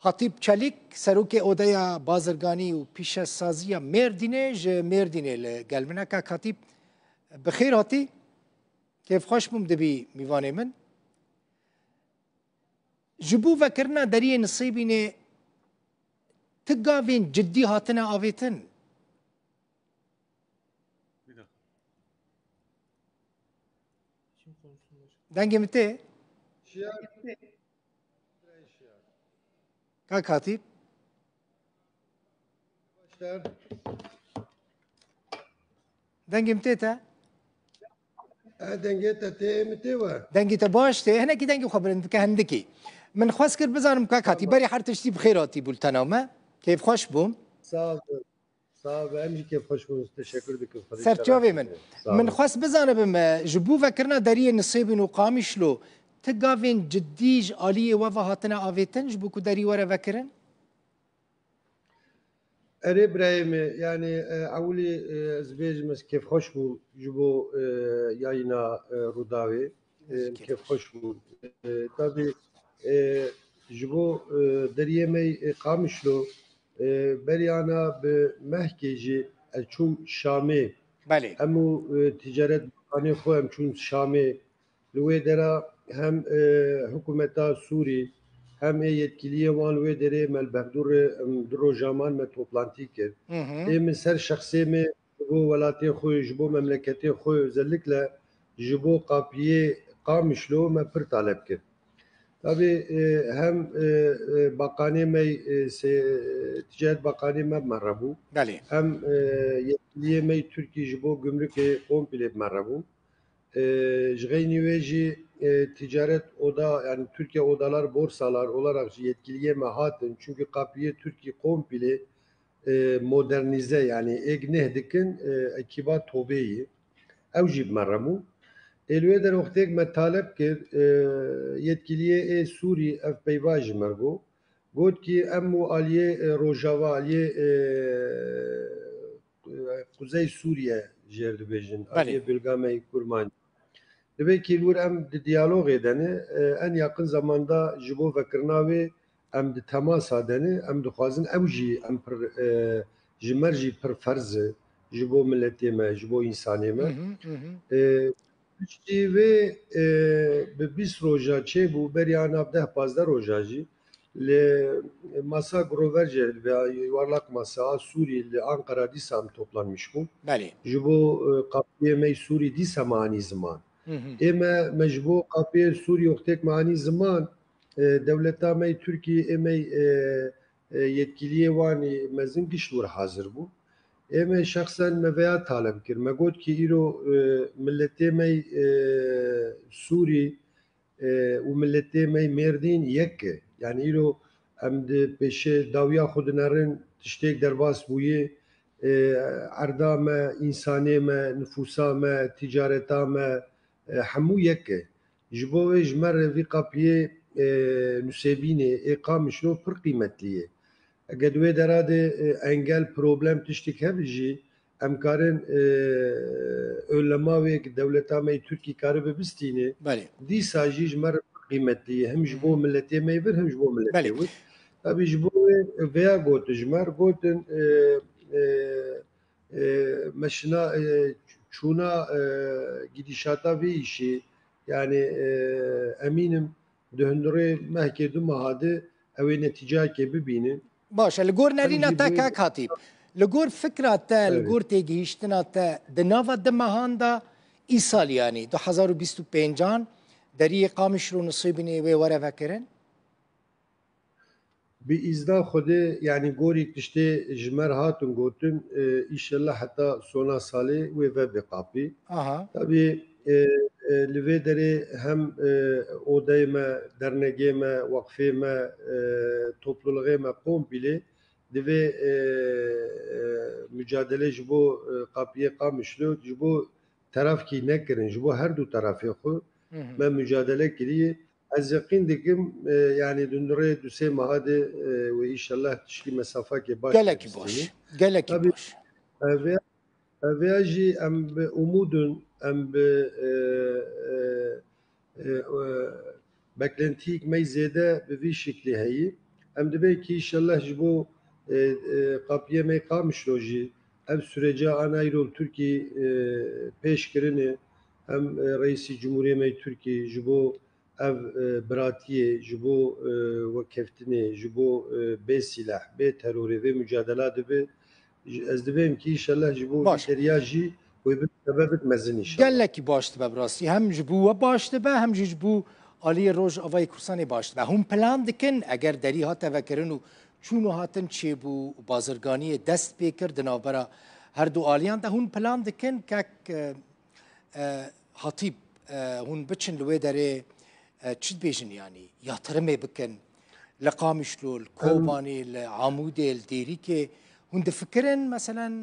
Hatip Çelik سروک اودیا بازرگانی و پیش سازی مردینه مردینه لگلمنه که خطیب بخیر هاتی کیف خوش بوم دبی میوانه من جبو وکرنا دری نصیبینه تقاوین جدی هاتنا آویتن دنگی مته که خطیب دنگی مته تا دنگی تا باش ته هنه کی دنگی خبرند که هندکی من خواست کرد بزنم که خطیب بری هر تشتی بخیراتی بولتنامه کیف خوش بوم sağ ol. Hem keyif hoş bulduk. Teşekkür ederim. سرچاوی من خواست بزنم جبو وکرنا دری نصیبین و قامیشلو تقاوین جدیج آلیه و هاتنا آویتن جبو کو دری وره وکرن Eri İbrahim'i yani avli zbejimiz keyif hoş bul. Jubo yayına Rudavi. Keyif hoş bul. Tabi jubo deriyemey kamışlo beryana be mehkeci elçum Şami. بله Emu ticaret bakanı xo hem çun Şami. Lüve dera hem hükümeta Suri hem yetkiliye van ve dere melbehdur dro zaman me toplantı kir. Em ser şahsi me bu velatê xwe ji bo memleketê xwe özellikle ji bo qapiye qamişlo me pir talep kir. Tabii hem bakanı me ticaret bakanı me merhabu. بله Hem yetkiliye me Türkiye ji bo gümrükê komple merhabu. Jgeyni ve jî ticaret oda yani Türkiye odalar borsalar olarak yetkiliye me hatin çünkü kapıya Türkiye komple modernize yani egneh dikin ekiba tobeyi ev jî merhamu. Elwê der wextêk me talep kir yetkiliye Sûrî ev peyva ji me got. Got ki em û aliyê Rojava aliyê Kuzey Sûriye jêr dibêjin aliyê Bilgamê Kurman. Divê ki lûr em di diyalogê denê en yakın zamanda ji bo vekirina wê em di temasa denê em dixwazin ew jî em pir ji me jî pir ferz e ji bo milletê me ji bo însanê me. Piştî wê bi 20 roja çêbû beriya nav 10-15 roja jî li masa Groverje ve yuvarlak masa Sûrî li Ankara dîsa toplanmış bûn. Ji bo qapiyê me Sûrî dîsa manî ziman. Eme mecbu kapıya Suriye oktek mani zaman devleta me Türkiye eme yetkiliye vani mezin gişlur hazır bu. Eme şahsen me veya talep kir. Me got ki iro millete me Suriye u millete me Merdin yekke. Yani iro em de peşe davya xudinarin tiştek derbas buye erda me, insane me, nüfusa me, ticareta me hemû yek e ji bo wê ji me re vî qapiyê nûsebînê ê qamişlo pir qîmetlî ye. Eger wê dera de engel problem tiştek hev jî em karin önlemavê dewleta me Tirkî karî bibistîne dîsa jî ji me re pir qîmetlî ye hem ji bo milletê me vir hem ji bo milletê wir. Tabii ji bo wê veya gotin ji me gotin meşina çuna gidişata ve işi yani eminim döndüre mehke du mahade ev netice ki bibinin. باشه لگور نرینا تا که خطیب لگور فکرات تا لگور تیگیشتنا تا دنوا دمهان دا ایسالیانی 2025 دری قامش رو نصیبینی و وره فکرن Bir izna xude yani gorik işte jmer hatun gotun inşallah hatta sona sali ve be kapi. Tabii li vê derê hem odayê me, dernegê me, waqfê me, topluluğê me komple divê mücadele ji bo kapiyê qamişlo ji bo tarafkî nekirin ji bo her du tarafê xwe me mücadele kiriye. Ez yaqîn dikim yani dundurê dusê mahade ve inşallah tişkî mesafeke baş. Gelekî baş. Gelekî baş. Veya jî em bi umudun em bi beklentiyek me zêde bi vî şeklî heyî em dibe ki inşallah ji bo qapiye me qamişlo jî ev sürece anayrol Türkiye pêşkirine em Reîsî Cumhuriyê me Türkiye ji bo ev biratiyê ji bo wekeftinê ji bo bê silah bê terorê vê mücadela dibe ez dibêjim ki inşallah ji bo باش deriya jî wê bi sebebit mezin inşallah. gelekî baş dibe bi rastî hem ji bo we baş dibe hem jî ji bo aliyê Rojavayê Kurdistanê baş dibe. Hûn plan dikin eger derî hate vekirin û çûn û hatin çêbû bazirganiyê dest pê kir di navbera her du aliyan de hûn plan dikin kek hatîb hûn biçin li wê derê çi dibêjin yanî yatırımê bikin li Qamişlo, li Kobanê, li Amûdê, li Dêrîkê hûn difikirin meselen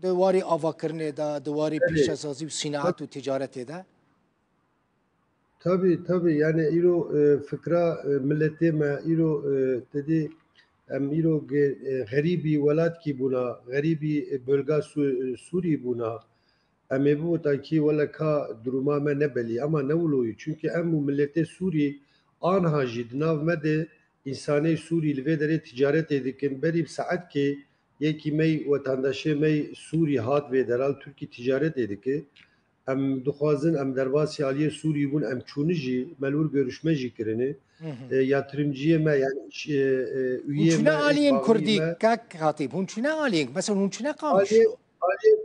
di warê avakirinê de, di warê pêşesazî û sînaet û ticaretê de? Tabii yani îro fikra milletê me îro tedê em îro xerîbî welatî bûna, xerîbî bölga Sûrî bûna em ê bibûtakî weleka duruma me nebelî ama newloyî çünkü em û milletê Sûrî aniha jî di nav me de însanê Sûrî li vê derê ticaretê dikin berî bi saetkê yekî me wetandaşê me Sûrî hat vê deral Tirkî ticaretê dike em dixwazin em derbasî aliyê Sûrî bûn em çûnî jî melûr görüşme jî kirine yatırımcıya me yani Hûn üye çûne me aliyên Kurdî me kek hatîb hûn çûne aliyên mesela hûn çûne aliye Qamişlo? aliye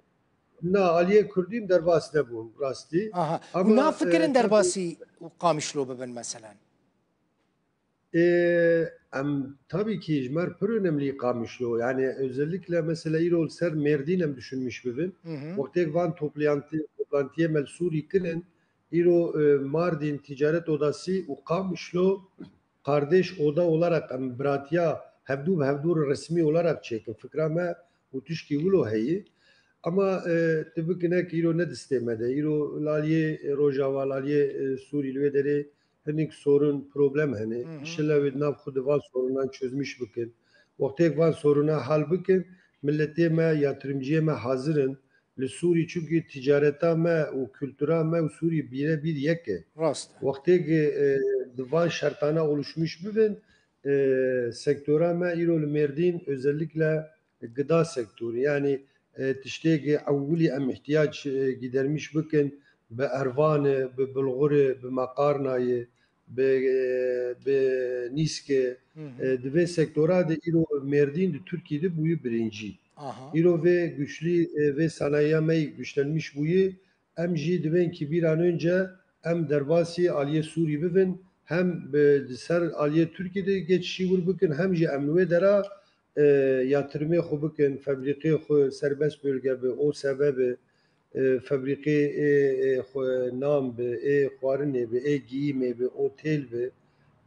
na aliye Kurdîm derbas nebûn rastî Aha. Hûn ama nafikirin tabii derbasî û Qamişlo bibin meselen. em tabii ki ijmer pır önemli Qamişlo yani özellikle mesela İrol ser Merdin em düşünmüş bibin vakti van toplantıya mel Suri kinin İro Mardin Ticaret Odası u Qamişlo kardeş oda olarak em biratiya hevdur resmi olarak çekin fikrame u tişki ulo heyi ama tebkinek İro ne distemede İro laliye Rojava laliye Suri lvedere hinek sorun problem hani inşallah ve nav xud van sorundan çözmüş bikin vakti van soruna hal bikin milletê me yatırımcıya me hazırın li Sûrî çünkü ticareta me û kültüra me û Sûrî birebir yek e. Rast. Wextê di van şertana oluşmuş bibin sektora me îro li Mêrdîn özellikle gıda sektörü yani tiştêkê ewilî em ihtiyaç gidermiş bikin bi Ervanê, bi Bulgurê, bi Makarnayê, bi Nîskê di vê sektora de îro Mêrdîn di Tirkiyê de bûye birincî. İro ve güçlü ve sanayiye me güçlenmiş buyu em jî dibên ki bir an önce em derbasî aliyê Sûrî bibin hem ser aliyê Tirkiyeyê geçişî wir bikin hem jî em wê dera yatırımê xwe bikin febrîqê xwe serbest bölge bi o sebebê febrîqê xwe nam bi ê xwarinê bi ê giyîmê bi otel bi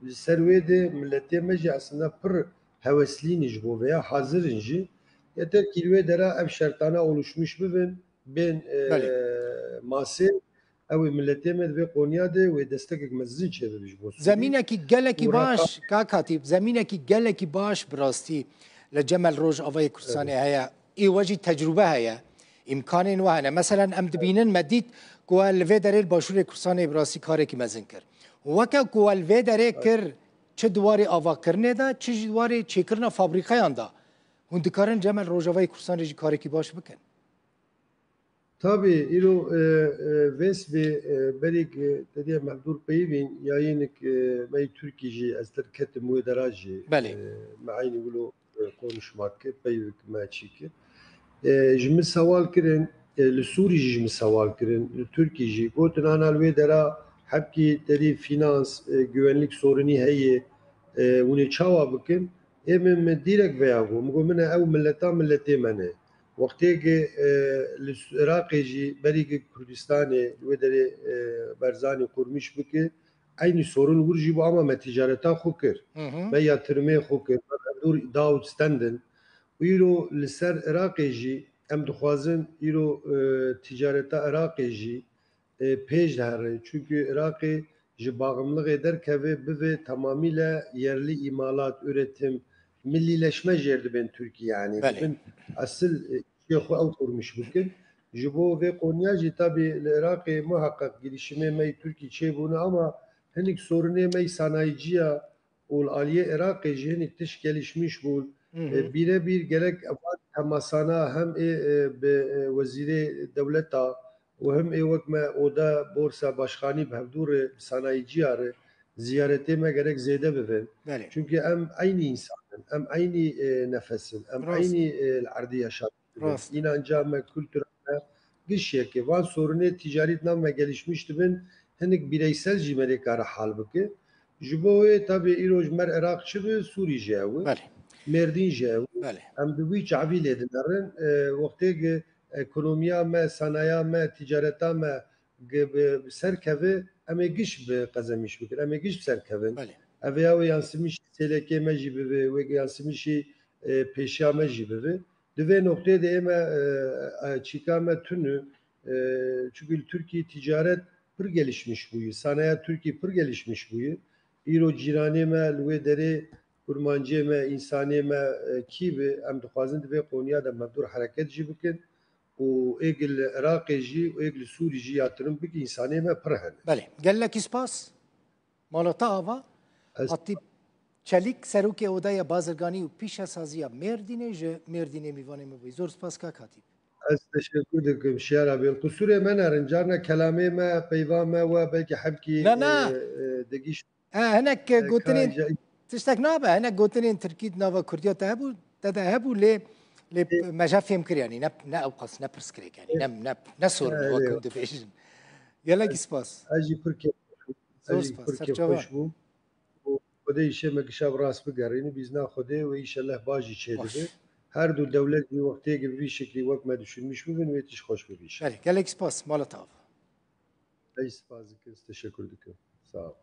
li ser wê de milletê me jî aslında pir heweslîn ji bo veya hazirin jî yeter ki wê dera ev şertana oluşmuş bibin bên masê ew ê milletê me divê qonya de wê destekek mezin çêbibî ji bo Zemînekî gelekî baş kak hatîb zemînekî gelekî baş bi rastî li Cemel Rojavayê Kurdistanê heye ê we jî tecrübe heye îmkanên we hene meselen em dibînin me dît ku li vê derê Başûrê Kurdistanê bi rastî karekî mezin kir weke ku li vê derê kir çi diwarê avakirinê de çi jî diwarê çêkirina fabrîqeyan da hûn dikarin Cemel Rojavayê Kurdistanê jî karekî baş bikin. Tabii îro vesvê berek tediye mevdur peyvên yayînek me Tirkî jî ez ketim wê dera jî me aynî wilo konuşmak kir peyvek me çîkir ji min sewal kirin li Sûrî jî ji min sewal kirin li Tirkî jî gotin ana li wê dera hepkî derî finans güvenlik sorunî heye hûn ê çawa bikin ê min dîrek veya bû min got min ew milleta milletê me ne wextêkê li Iraqê jî berîkê Kurdistanê li wê derê berzanî qurmiş bike aynî sorun wir jî bû ama me ticareta xwe kir me yatırımê xwe kir me hevdûr da û standin îro li ser Iraqê jî em dixwazin îro ticareta Iraqê jî pêş dihere çünkü Iraqê ji baxımlığê derkeve bive tamamıyla yerli imalat üretim millileşme jêr dibin Türkiye yani dibin asıl işê xwe ew kurmuş bikin ji bo vê qonya jî tabii li Iraqê muhakkak girişimê me Türkiye çêbûne ama hinek sorunê me sanayiciya ol aliye Irak'ı jeni tiş gelişmiş bul birebir gerek temasana hem be veziri devleta ve hem vekme oda borsa başkanı bevdur sanayici arı ziyarete me gerek zede bevin. Çünkü hem aynı insanın, hem aynı nefesin, hem aynı ardı yaşatın. İnanca me kültür gişiye ki van sorunu ticaret nam ve gelişmişti ben henik bireysel cimere kara hal bıkı. Jiboye tabi iroj mer Irakçı ve Suriye jevi. Merdin jevi. Em de bu çavi ledinlerin vakti ki ekonomiya me, sanaya me, ticareta me serkeve eme giş be kazamış bıkır. Eme giş serkevin. Eveya ve yansımış seleke me jibi ve yansımış peşya me jibi. Dve noktaya da eme çikame tünü çünkü Türkiye ticaret pır gelişmiş buyu. Sanayi Türkiye pır gelişmiş buyu. İro ciraneme, lüve dere, kurmanceme, insaneme kibi em dixwazin dve konuya da mevdur hareket jî bikin. O egil Irakê jî, o egil Sûrî jî yatırım bikin insaneme pır hene. Belê. Gelekî spas. Malata ava. Hatî çelik serokê odaya bazirganî û pîşesaziya Mêrdînê ji Mêrdînê mîvanê me bûye. Zor spas kak hatî. Ez teşekkür ederim şiara bil. Kusurê me nerin carna kelamê me, peyva me ve belki hemkî degiş. Hinek gotinên tiştek nabe. Hinek gotinên Tirkî nava Kurdiya te hebû te de hebû lê meja fêm kir yani ne ewqas ne pirskirêk yani ne sorun wekum dibêjin. Gelekî spas. Ez jî pir hoş bûm. Xwedê îşe me kişav rast bigerîne bîzna Xwedê ve îşellah bajî çêdibe. Her du devlet bir vaktiye gibi bir şekilde vakme düşünmüş bugün ve hiç hoş bir iş. Evet, gelek spas, Malatav. Teşekkür ederim. Sağ ol.